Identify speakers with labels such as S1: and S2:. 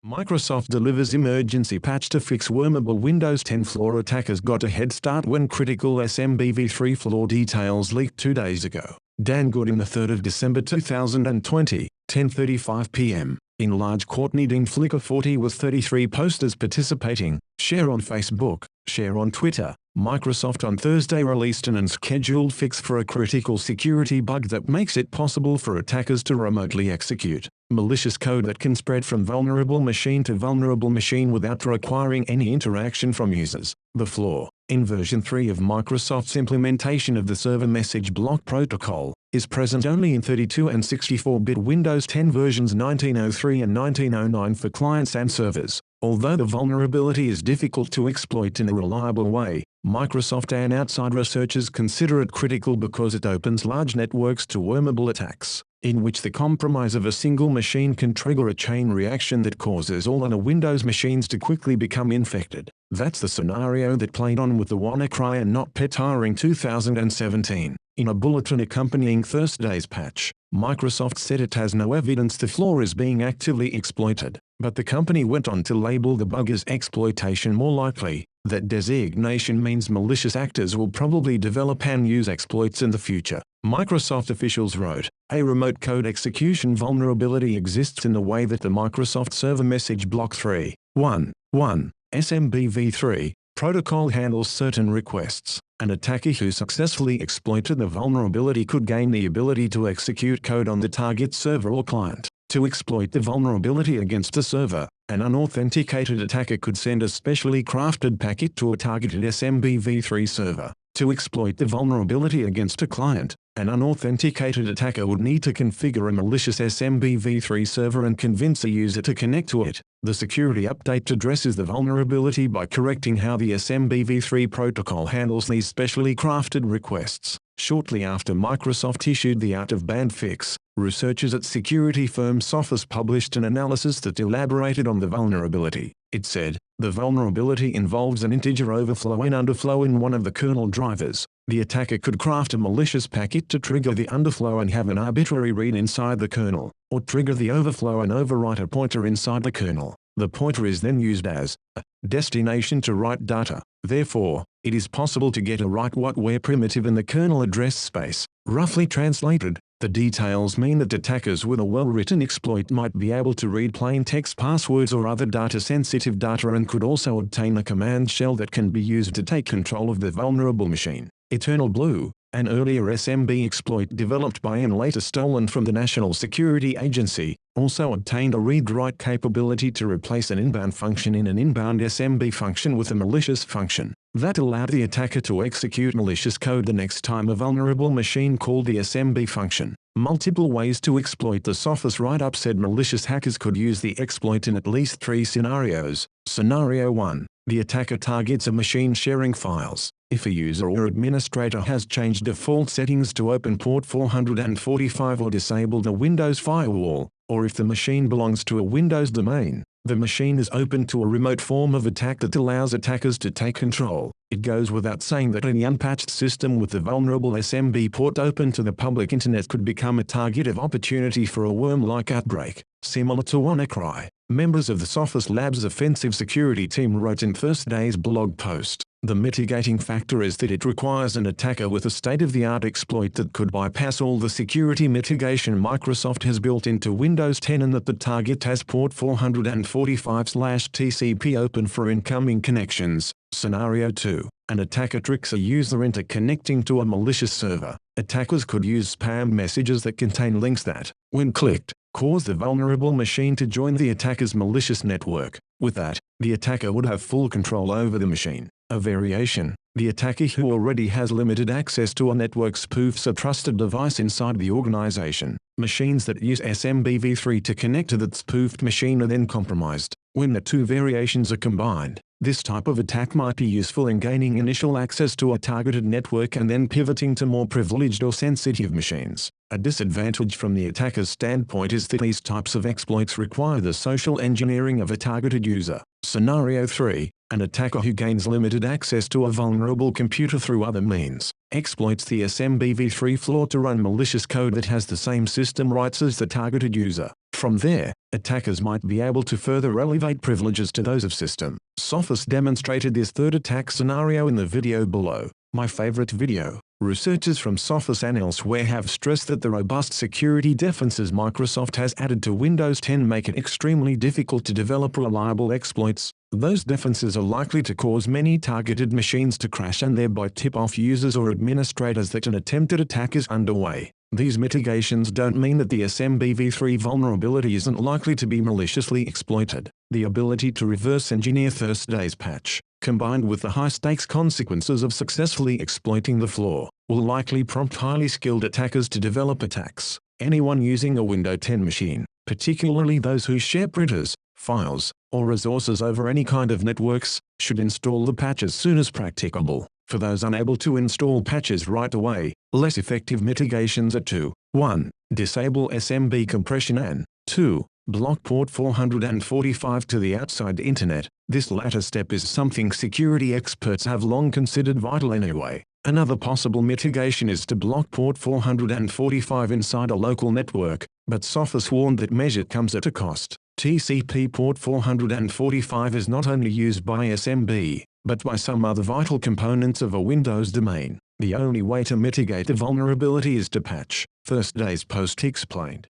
S1: Microsoft delivers emergency patch to fix wormable Windows 10 flaw. Attackers got a head start when critical SMBv3 flaw details leaked 2 days ago. Dan Goodin, the 3rd of December 2020, 10:35 p.m. In large Courtney Dean Flickr 40 with 33 posters participating. Share on Facebook, share on Twitter. Microsoft on Thursday released an unscheduled fix for a critical security bug that makes it possible for attackers to remotely execute malicious code that can spread from vulnerable machine to vulnerable machine without requiring any interaction from users. The flaw, in version 3 of Microsoft's implementation of the server message block protocol, is present only in 32 and 64-bit Windows 10 versions 1903 and 1909 for clients and servers. Although the vulnerability is difficult to exploit in a reliable way, Microsoft and outside researchers consider it critical because it opens large networks to wormable attacks, in which the compromise of a single machine can trigger a chain reaction that causes all other Windows machines to quickly become infected. That's the scenario that played on with the WannaCry and NotPetya in 2017. In a bulletin accompanying Thursday's patch, Microsoft said it has no evidence the flaw is being actively exploited, but the company went on to label the bug as exploitation more likely. That designation means malicious actors will probably develop and use exploits in the future. Microsoft officials wrote, a remote code execution vulnerability exists in the way that the Microsoft Server Message Block 3.1.1 SMBv3 protocol handles certain requests. An attacker who successfully exploited the vulnerability could gain the ability to execute code on the target server or client. To exploit the vulnerability against a server, an unauthenticated attacker could send a specially crafted packet to a targeted SMBv3 server. To exploit the vulnerability against a client, an unauthenticated attacker would need to configure a malicious SMBv3 server and convince a user to connect to it. The security update addresses the vulnerability by correcting how the SMBv3 protocol handles these specially crafted requests. Shortly after Microsoft issued the out-of-band fix, researchers at security firm Sophos published an analysis that elaborated on the vulnerability. It said, the vulnerability involves an integer overflow and underflow in one of the kernel drivers. The attacker could craft a malicious packet to trigger the underflow and have an arbitrary read inside the kernel, or trigger the overflow and overwrite a pointer inside the kernel. The pointer is then used as a destination to write data. Therefore, it is possible to get a write-what-where primitive in the kernel address space. Roughly translated, the details mean that attackers with a well-written exploit might be able to read plain text passwords or other data-sensitive data and could also obtain a command shell that can be used to take control of the vulnerable machine. Eternal Blue, an earlier SMB exploit developed by and later stolen from the National Security Agency, also obtained a read-write capability to replace an inbound function in an inbound SMB function with a malicious function. That allowed the attacker to execute malicious code the next time a vulnerable machine called the SMB function. Multiple ways to exploit the Sophos write-up said malicious hackers could use the exploit in at least 3 scenarios. Scenario 1. The attacker targets a machine sharing files. If a user or administrator has changed default settings to open port 445 or disabled a Windows firewall, or if the machine belongs to a Windows domain, the machine is open to a remote form of attack that allows attackers to take control. It goes without saying that any unpatched system with the vulnerable SMB port open to the public internet could become a target of opportunity for a worm-like outbreak. Similar to WannaCry, members of the Sophos Labs offensive security team wrote in Thursday's blog post, the mitigating factor is that it requires an attacker with a state-of-the-art exploit that could bypass all the security mitigation Microsoft has built into Windows 10 and that the target has port 445/TCP open for incoming connections. Scenario 2. An attacker tricks a user into connecting to a malicious server. Attackers could use spam messages that contain links that, when clicked, cause the vulnerable machine to join the attacker's malicious network. With that, the attacker would have full control over the machine. A variation, the attacker who already has limited access to a network spoofs a trusted device inside the organization. Machines that use SMBv3 to connect to that spoofed machine are then compromised. When the two variations are combined, this type of attack might be useful in gaining initial access to a targeted network and then pivoting to more privileged or sensitive machines. A disadvantage from the attacker's standpoint is that these types of exploits require the social engineering of a targeted user. Scenario 3. An attacker who gains limited access to a vulnerable computer through other means, exploits the SMBv3 flaw to run malicious code that has the same system rights as the targeted user. From there, attackers might be able to further elevate privileges to those of system. Sophos demonstrated this third attack scenario in the video below. My favorite video. Researchers from Sophos and elsewhere have stressed that the robust security defenses Microsoft has added to Windows 10 make it extremely difficult to develop reliable exploits. Those defenses are likely to cause many targeted machines to crash and thereby tip off users or administrators that an attempted attack is underway. These mitigations don't mean that the SMBv3 vulnerability isn't likely to be maliciously exploited. The ability to reverse engineer Thursday's patch, combined with the high-stakes consequences of successfully exploiting the flaw, will likely prompt highly skilled attackers to develop attacks. Anyone using a Windows 10 machine, particularly those who share printers, files, or resources over any kind of networks, should install the patch as soon as practicable. For those unable to install patches right away, less effective mitigations are to 1. Disable SMB compression and 2. Block port 445 to the outside internet. This latter step is something security experts have long considered vital anyway. Another possible mitigation is to block port 445 inside a local network, but Sophos warned that measure comes at a cost. TCP port 445 is not only used by SMB, but by some other vital components of a Windows domain. The only way to mitigate the vulnerability is to patch. Thursday's post explained.